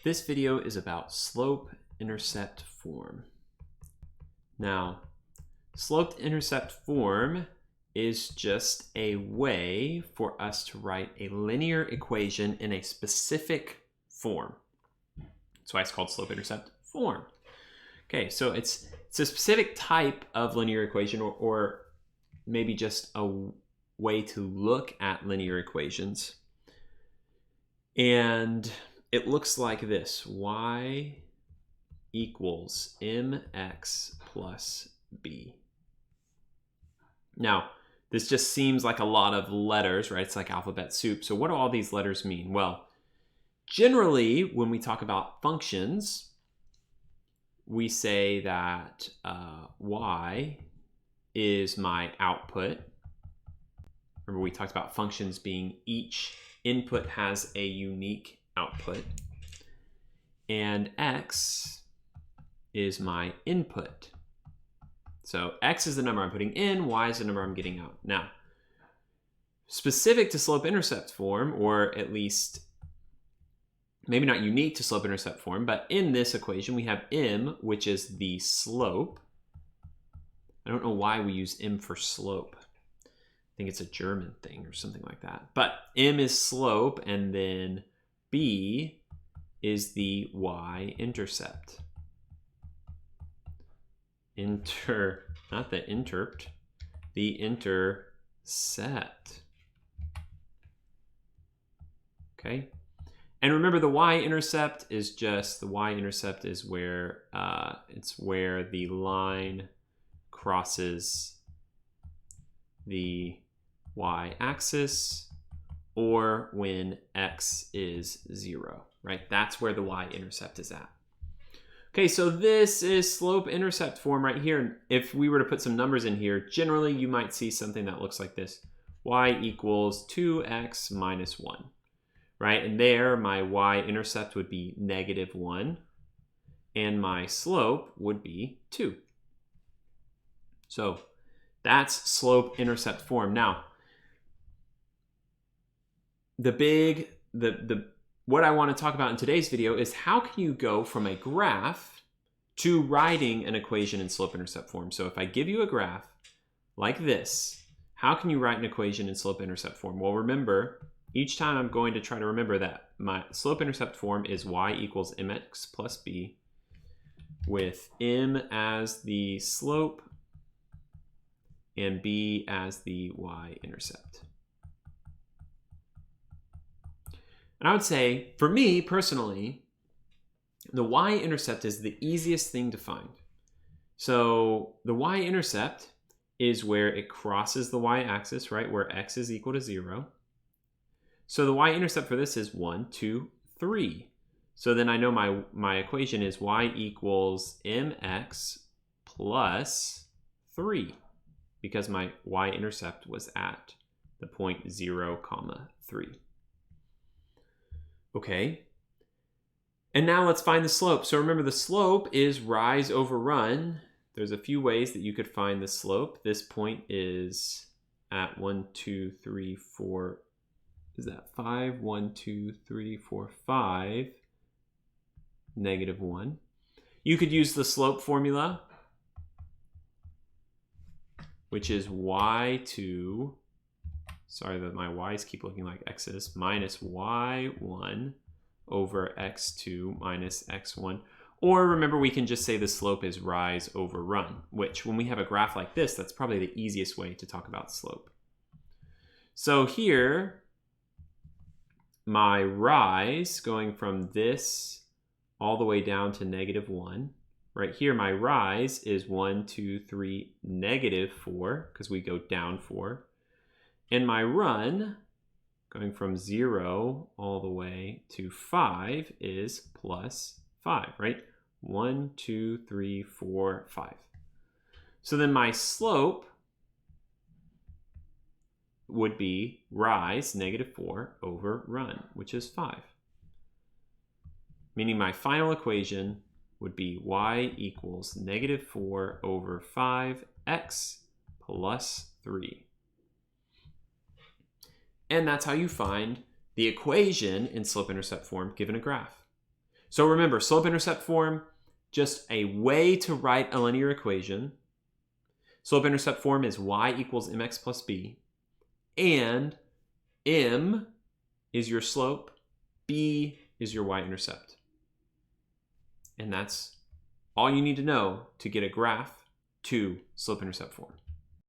This video is about slope-intercept form. Now, slope-intercept form is just a way for us to write a linear equation in a specific form. That's why it's called slope-intercept form. Okay, so it's a specific type of linear equation, or maybe just a way to look at linear equations. And it looks like this: y equals mx plus b. Now, this just seems like a lot of letters, right? It's like alphabet soup. So what do all these letters mean? Well, generally, when we talk about functions, we say that y is my output. Remember, we talked about functions being each input has a unique output, and x is my input. So x is the number I'm putting in, y is the number I'm getting out. Now, specific to slope-intercept form, or at least maybe not unique to slope-intercept form, but in this equation we have m, which is the slope. I don't know why we use m for slope. I think it's a German thing or something like that. But m is slope, and then b is the y-intercept. Not the interpt, the intercept. Okay. And remember, the y-intercept is just, the y-intercept is where, it's where the line crosses the y-axis, or when x is 0, right? That's where the y-intercept is at. Okay, so this is slope-intercept form right here. If we were to put some numbers in here, generally you might see something that looks like this: y equals 2x minus 1, right? And there, my y-intercept would be -1, and my slope would be 2. So that's slope-intercept form. Now, what I want to talk about in today's video is how can you go from a graph to writing an equation in slope-intercept form. So if I give you a graph like this, how can you write an equation in slope-intercept form? Well, remember, each time I'm going to try to remember that my slope-intercept form is y equals mx plus b, with m as the slope and b as the y-intercept. And I would say, for me personally, the y-intercept is the easiest thing to find. So the y-intercept is where it crosses the y-axis, right? Where x is equal to 0. So the y-intercept for this is 1, 2, 3. So then I know my equation is y equals mx plus 3, because my y-intercept was at the point 0, 3. Okay, and now let's find the slope. So remember, the slope is rise over run. There's a few ways that you could find the slope. This point is at 1, 2, 3, 4. Is that 5? 1, 2, 3, 4, 5. -1. You could use the slope formula, which is y2. Sorry that my y's keep looking like x's, minus y1 over x2 minus x1. Or remember, we can just say the slope is rise over run, which when we have a graph like this, that's probably the easiest way to talk about slope. So here, my rise going from this all the way down to -1. Right here, my rise is 1, 2, 3, -4, because we go down 4. And my run, going from 0 all the way to 5, is plus 5, right? 1, 2, 3, 4, 5. So then my slope would be rise, -4, over run, which is 5. Meaning my final equation would be y equals -4 over 5x plus 3. And that's how you find the equation in slope-intercept form given a graph. So remember, slope-intercept form, just a way to write a linear equation. Slope-intercept form is y equals mx plus b. And m is your slope, b is your y-intercept. And that's all you need to know to get a graph to slope-intercept form.